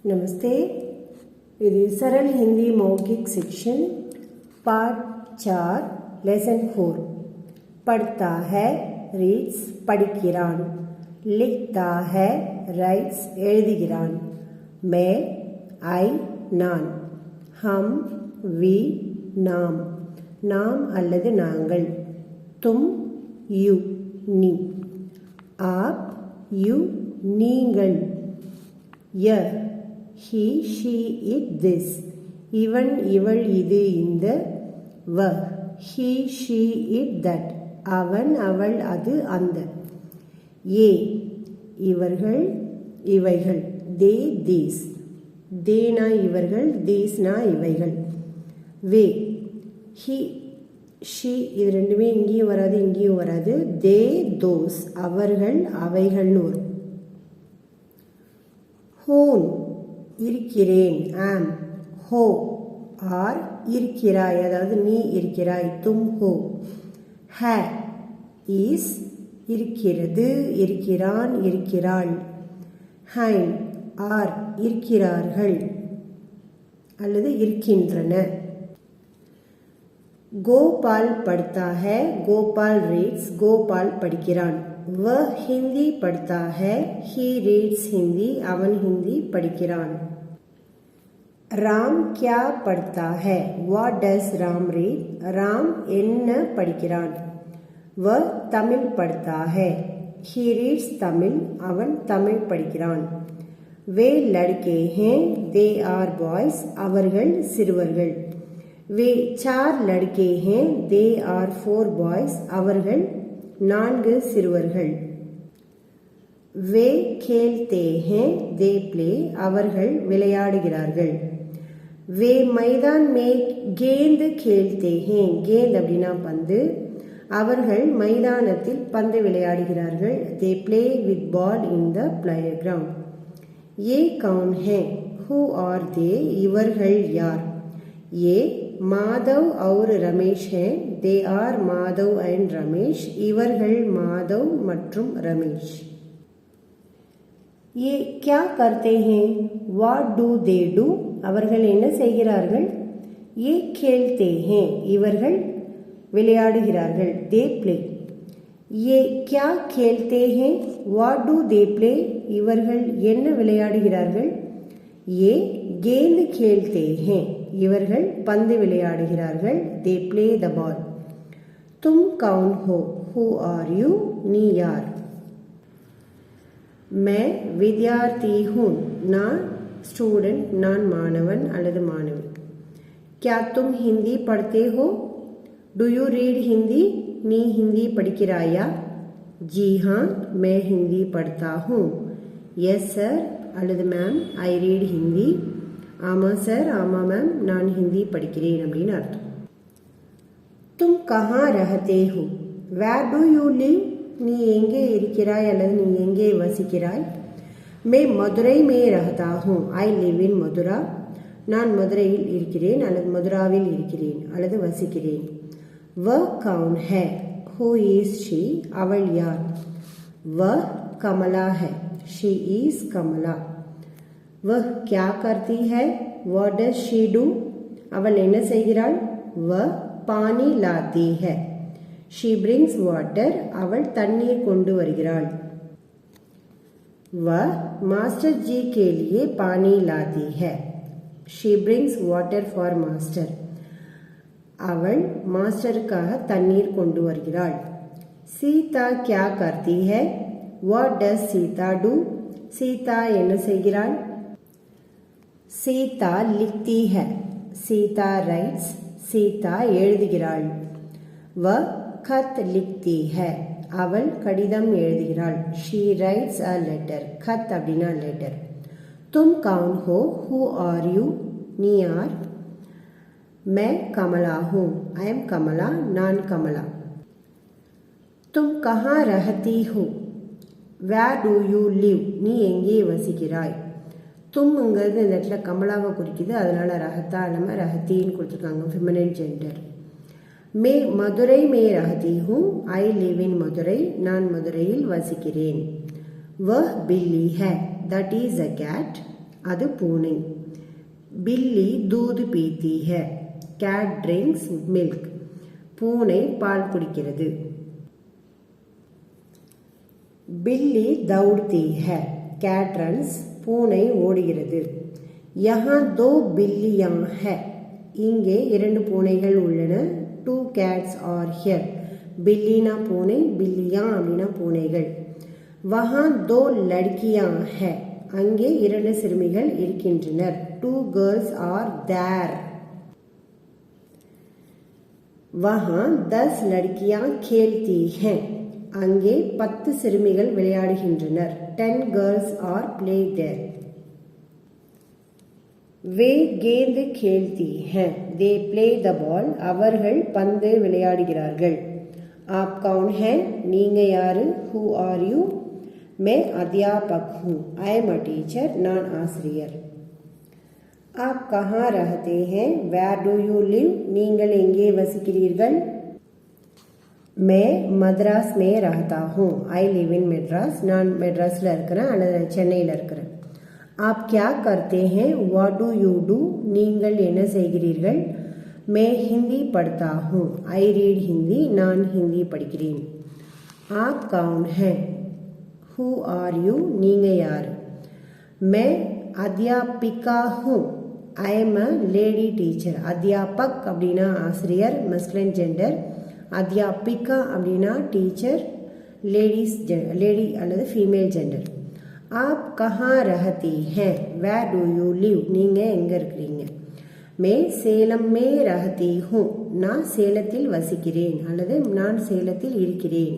नमस्ते। இது सरल हिंदी मौखिक सेक्शन पार्ट 4 लेसन 4 पढ़ता है रीड्स படிக்கிறான், लिखता है राइट्स எழுதுகிறான், मैं ஐ நான், हम வி நாம், நாம் அல்லது நாங்கள், தும் யூ நீ, आप யூ நீங்கள், ய he she it this, இவன் இவள் இது இந்த, வ he she it that, அவன் அவள் அது அந்த, ஏ இவர்கள் இவைகள், தே these, தேனா இவர்கள், these-னா இவைகள், வே he she இது ரெண்டுமே இங்கேயும் வராது இங்கேயும் வராது, தே those அவர்கள் அவைகள்னு வரும். ஹோன் இருக்கிறேன், ஆம், ஹோ ஆர் இருக்கிறாய் அதாவது நீ இருக்கிறாய், தும் ஹோ, ஹே இஸ் இருக்கிறது இருக்கிறான் இருக்கிறாள், ஹைன் ஆர் இருக்கிறார்கள் அல்லது இருக்கின்றன. கோபால் पढ़ता है, கோபால் ரீட்ஸ், கோபால் படிக்கிறான். वह हिंदी पढ़ता है, he reads हिंदी, அவன் हिंदी படிக்கிறான். राम क्या पढ़ता है, what does Ram read, Ram என்ன படிக்கிறான். वह तमिल पढ़ता है, he reads तमिल, அவன் தமிழ் படிக்கிறான். वे लड़के हैं, they are boys, அவர்கள் சிறுவர்கள். वे 4 लड़के हैं, they are 4 boys, அவர்கள் 4 சிறுவர்கள். वे खेलते हैं, they play, அவர்கள் விளையாடுகிறார்கள். वे मैदान में गेंद खेलते हैं, गेंद அப்படின்னா பந்து, அவர்கள் மைதானத்தில் பந்து விளையாடுகிறார்கள். they play with ball in the playground. ये कौन है, who are they, இவர்கள் யார். ये माधव और रमेश हैं, they are Madhav and Ramesh, இவர்கள் மாதவ் மற்றும் ரமேஷ். ये क्या करते हैं, what do they do, அவர்கள் என்ன செய்கிறார்கள். ये खेलते हैं, இவர்கள் விளையாடுகிறார்கள், they play. ये क्या खेलते हैं, what do they play, இவர்கள் என்ன விளையாடுகிறார்கள். ये गेंद खेलते हैं, இவர்கள் பந்து விளையாடுகிறார்கள், they play the ball. तुम कौन हो, who are you, நீ யார். मैं विद्यार्थी हूँ, நான் स्टूडेंट, நான் மாணவன் அல்லது மாணவி. क्या तुम हिंदी पढ़ते हो, do you read हिंदी, நீ हिंदी படிக்கிறாயா. जी हाँ मैं हिंदी पढ़ता हूँ. यस सर அல்லது மேம் ஐ ரீட் ஹிந்தி. ஆமாம் சார் ஆமாம் மேம் நான் ஹிந்தி படிக்கிறேன் அப்படின்னு அர்த்தம். தும் கஹா ரஹதே ஹோ, வேர் டு யூ லிவ், நீ எங்கே இருக்கிறாய் அல்லது நீ எங்கே வசிக்கிறாய். மே மதுரை மே ரஹதா ஹூ, ஐ லிவ் இன் மதுரா, நான் மதுரையில் இருக்கிறேன் அல்லது மதுராவில் இருக்கிறேன் அல்லது வசிக்கிறேன். வ கவுன் ஹே, ஹூ இஸ் ஷி, அவள் யார். வ கமலா ஹே, ஷி இஸ் கமலா. वह क्या करती है, what does she do, அவள் என்ன செய்கிறாள். वह पानी लाती है, she brings water, அவள் தண்ணீர் கொண்டு வருகிறாள். वह मास्टर जी के लिए पानी लाती है, she brings water for master, அவள் மாஸ்டருக்காக தண்ணீர் கொண்டு வருகிறாள். சீதா क्या करती है, what does Sita do, Sita என்ன செய்கிறாள். சீதா लिखती है, சீதா ரைட்ஸ், சீதா எழுதுகிறாள். வ खत लिखती है, அவள் கடிதம் எழுதுகிறாள். she writes a letter, खत அப்படின்னா லெட்டர். தும் கவுன் ஹோ, who are you, நீ யார். मैं कमला हूँ, I am कमला, நான் கமலா. தும் கஹா ரஹதி ஹோ, where do you live, நீ எங்கே வசிக்கிறாய். தும்ங்கிறது இந்த இடத்துல கமலாவை குறிக்குது, அதனால ரஹத்தா இல்லாமல் ரஹத்தின்னு கொடுத்துருக்காங்க, ஃபெமினைன் ஜெண்டர். மே மதுரை மே ரஹதி ஹூ, ஐ லிவ் இன் மதுரை, நான் மதுரையில் வசிக்கிறேன். वह बिल्ली है, that is a cat. அது பூனை. பில்லி தூது பீத்தி है, cat drinks milk. பூனை பால் குடிக்கிறது. பில்லி दौड़ती है, cat runs. பூனை ஓடுகிறது. यहाँ दो बिल्लियाँ है, இங்கே 2 பூனைகள் உள்ளன. 2 cats are here. பில்லினா பூனை, பில்லியா அப்படின்னா பூனைகள். वहाँ 2 लड़कियाँ है, அங்கே 2 சிறுமிகள் இருக்கின்றனர். 2 girls are there. वहाँ 10 लड़कियाँ खेलती हैं, அங்கே 10 சிறுமிகள் விளையாடுகின்றனர். 10 girls are play there. वे गेंद खेलती हैं, they play the ball. அவர்கள் பந்து விளையாடுகிறார்கள். आप कौन है, நீங்க யாரு? who are you? मैं अध्यापक हूँ, I am a teacher. நான் ஆசிரியர். आप कहाँ रहते हैं, where do you live? நீங்கள் எங்கே வசிக்கிறீர்கள்? मैं मद्रास में रहता हूँ, I live in Madras. நான் மெட்ராஸில் இருக்கிறேன் அல்லது சென்னையில் இருக்கிறேன். आप क्या करते हैं, what do you do? நீங்கள் என்ன செய்கிறீர்கள்? मैं हिंदी पढ़ता हूँ, I read हिंदी. நான் ஹிந்தி படிக்கிறேன். आप कौन है, who are you? நீங்க யார்? मैं अध्यापिका हूँ, I am a lady teacher. अध्यापक அப்படின்னா ஆசிரியர், masculine gender. अध्यापिका அப்படின்னா டீச்சர், லேடி அல்லது ஃபீமேல் ஜெண்டர். आप कहाँ रहती हैं, where do you live? நீங்க எங்க இருக்கிறீங்க? मैं சேலம் में रहती हूँ, நான் சேலத்தில் வசிக்கிறேன் அல்லது நான் சேலத்தில் இருக்கிறேன்.